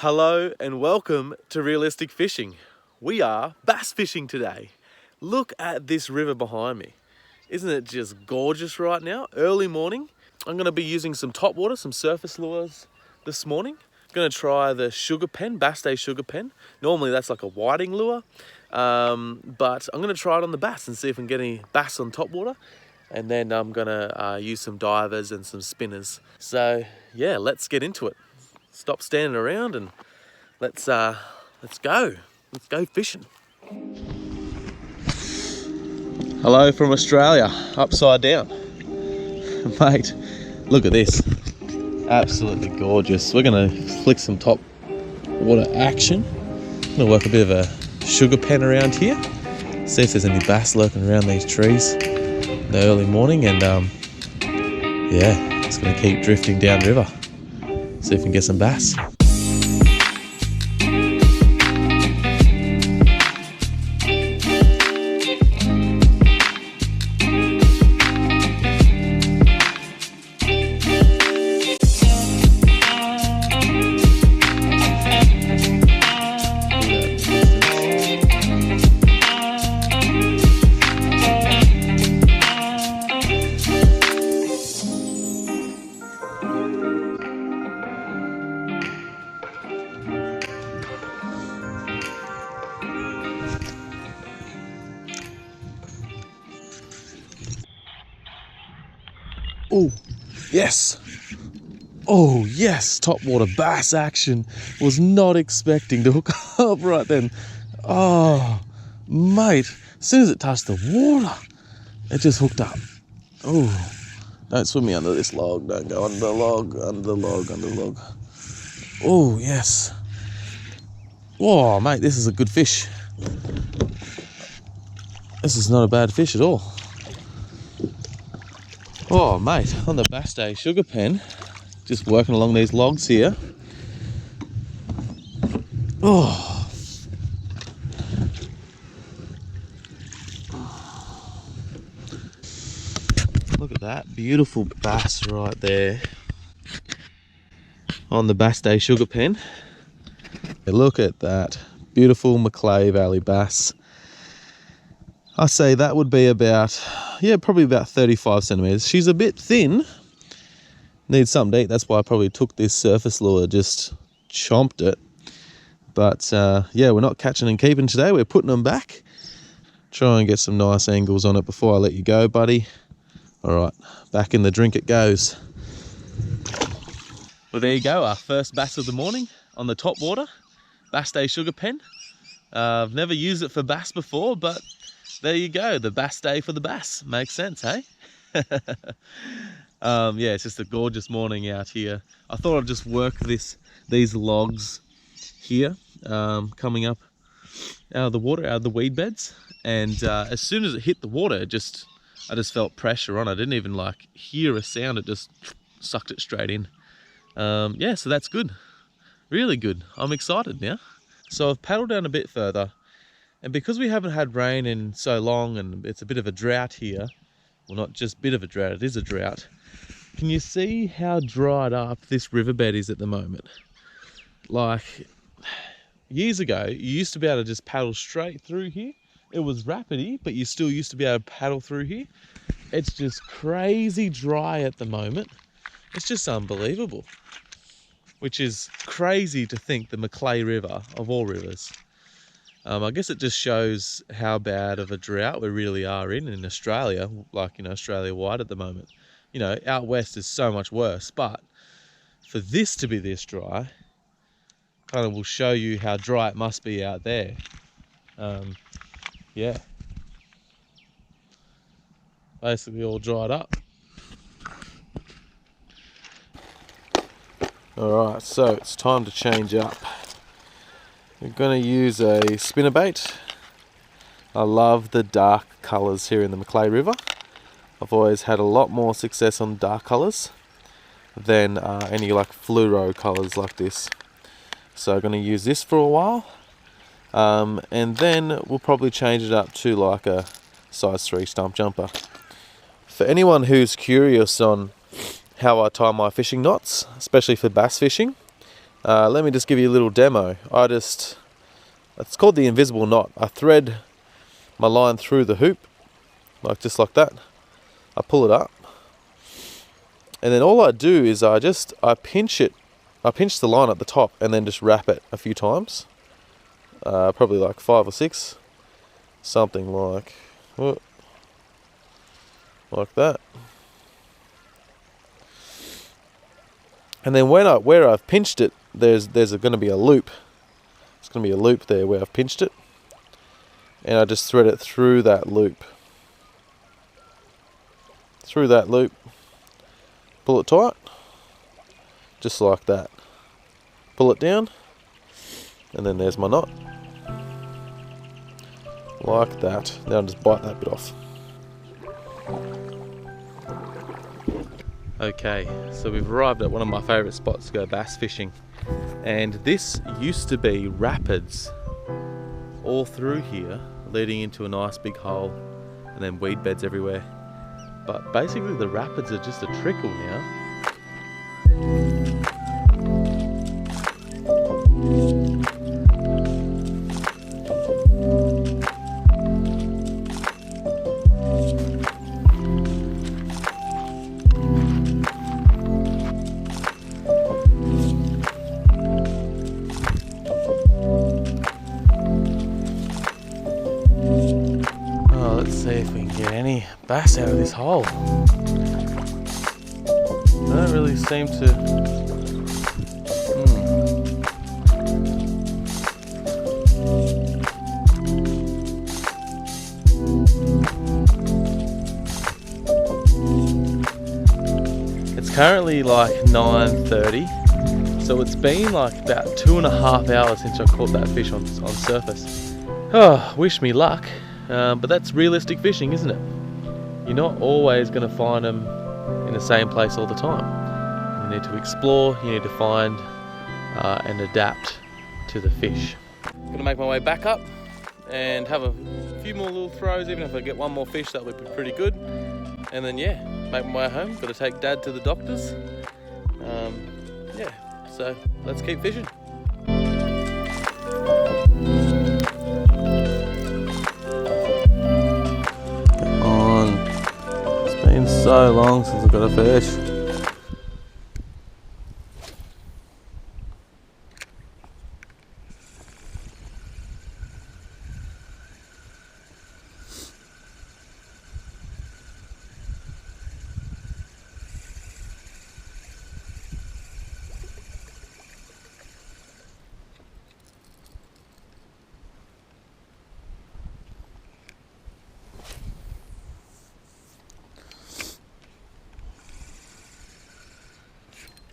Hello and welcome to Realistic Fishing. We are bass fishing today. Look at this river behind me. Isn't it just gorgeous right now? Early morning. I'm going to be using some top water, some surface lures this morning. Going to try the sugar pen, Bass Day sugar pen. Normally that's like a whiting lure, but I'm going to try it on the bass and see if I can get any bass on top water. And then I'm going to use some divers and some spinners. So yeah, let's get into it. Stop standing around and let's go. Let's go fishing. Hello from Australia, upside down. Mate, look at this. Absolutely gorgeous. We're gonna flick some top water action. Gonna work a bit of a sugar pen around here. See if there's any bass lurking around these trees in the early morning, and yeah, just gonna keep drifting downriver. See if we can get some bass. Oh, yes. Oh, yes. Top water bass action. Was not expecting to hook up right then. Oh, mate. As soon as it touched the water, it just hooked up. Oh, don't swim me under this log. Don't go under the log, under the log, under the log. Oh, yes. Oh, mate, this is a good fish. This is not a bad fish at all. Oh mate, on the Bass Day sugar pen, just working along these logs here. Oh, look at that beautiful bass right there on the Bass Day sugar pen. Look at that beautiful Macleay Valley bass. I say that would be about, yeah, probably about 35 centimeters. She's a bit thin, needs something to eat. That's why I probably took this surface lure, just chomped it. But yeah, we're not catching and keeping today. We're putting them back. Try and get some nice angles on it before I let you go, buddy. All right, back in the drink it goes. Well, there you go, our first bass of the morning on the top water, Bass Day sugar pen. I've never used it for bass before, but there you go, the Bass Day for the bass. Makes sense, hey? Yeah, it's just a gorgeous morning out here. I thought I'd just work these logs here, coming up out of the water, out of the weed beds. And as soon as it hit the water, I just felt pressure on it. I didn't even like hear a sound, it just sucked it straight in. Yeah, so that's good, really good. I'm excited now. So I've paddled down a bit further. And because we haven't had rain in so long and it's a bit of a drought here, well, not just a bit of a drought, it is a drought. Can you see how dried up this riverbed is at the moment? Like, years ago, you used to be able to just paddle straight through here. It was rapidy, but you still used to be able to paddle through here. It's just crazy dry at the moment. It's just unbelievable. Which is crazy to think the Macleay River, of all rivers, I guess it just shows how bad of a drought we really are in Australia, like, you know, Australia-wide at the moment. You know, out west is so much worse, but for this to be this dry, kind of will show you how dry it must be out there. Yeah. Basically all dried up. Alright, so it's time to change up. We're going to use a spinnerbait. I love the dark colours here in the Macleay River. I've always had a lot more success on dark colours than any like fluoro colours like this. So I'm going to use this for a while. And then we'll probably change it up to like a size 3 stump jumper. For anyone who's curious on how I tie my fishing knots, especially for bass fishing, Let me just give you a little demo. It's called the invisible knot. I thread my line through the hoop, just like that. I pull it up, and then all I do is I pinch it. I pinch the line at the top and then just wrap it a few times, probably like 5 or 6, something like that. And then where I've pinched it, there's going to be a loop. It's going to be a loop there where I've pinched it, and I just thread it through that loop. Pull it tight, just like that. Pull it down, and then there's my knot, like that. Now I'll just bite that bit off. Okay, so we've arrived at one of my favourite spots to go bass fishing, and this used to be rapids all through here, leading into a nice big hole, and then weed beds everywhere. But basically the rapids are just a trickle now. See if we can get any bass out of this hole. I don't really seem to. It's currently like 9:30, so it's been like about 2.5 hours since I caught that fish on surface. Oh, wish me luck. But that's realistic fishing, isn't it? You're not always going to find them in the same place all the time. You need to explore, you need to find and adapt to the fish. I'm going to make my way back up and have a few more little throws. Even if I get one more fish, that would be pretty good. And then yeah, make my way home. Got to take Dad to the doctors. Yeah, so let's keep fishing. So long since I got a fish.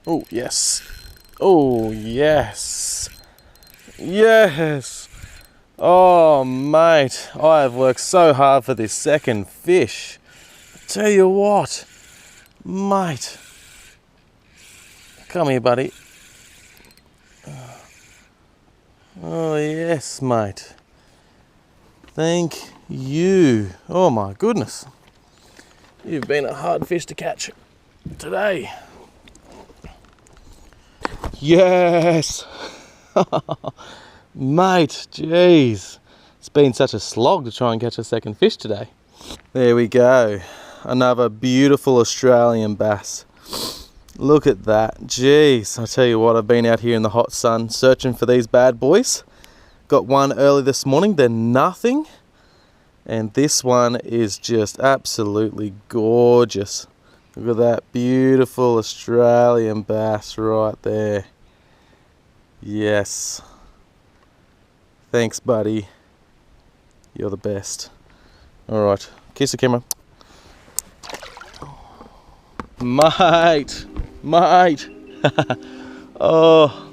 Oh, yes. Oh, yes. Yes. Oh, mate. I have worked so hard for this second fish. I tell you what. Mate. Come here, buddy. Oh, yes, mate. Thank you. Oh, my goodness. You've been a hard fish to catch today. Yes! Mate, jeez. It's been such a slog to try and catch a second fish today. There we go. Another beautiful Australian bass. Look at that. Jeez, I tell you what, I've been out here in the hot sun searching for these bad boys. Got one early this morning, they're nothing. And this one is just absolutely gorgeous. Look at that beautiful Australian bass right there. Yes. Thanks, buddy. You're the best. Alright, kiss the camera. Mate! Mate! Oh.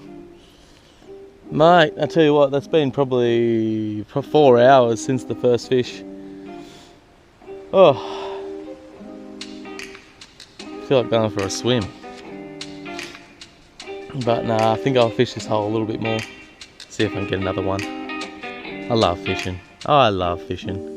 Mate, I tell you what, that's been probably 4 hours since the first fish. Oh. I feel like going for a swim, but nah, I think I'll fish this hole a little bit more, see if I can get another one. I love fishing. I love fishing.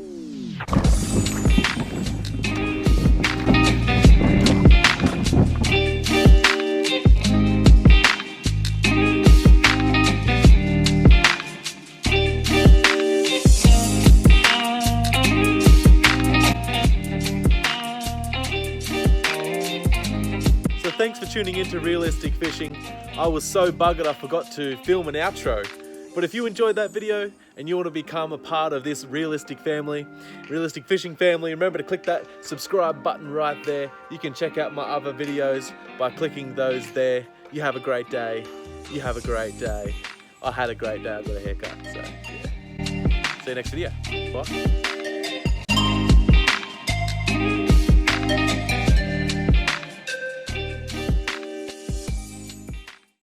thanks for tuning in to Realistic Fishing. I was so buggered I forgot to film an outro. But if you enjoyed that video and you want to become a part of this Realistic family, Realistic Fishing family, remember to click that subscribe button right there. You can check out my other videos by clicking those there. You have a great day. You have a great day. I had a great day. I got a haircut. So, yeah. See you next video. Bye.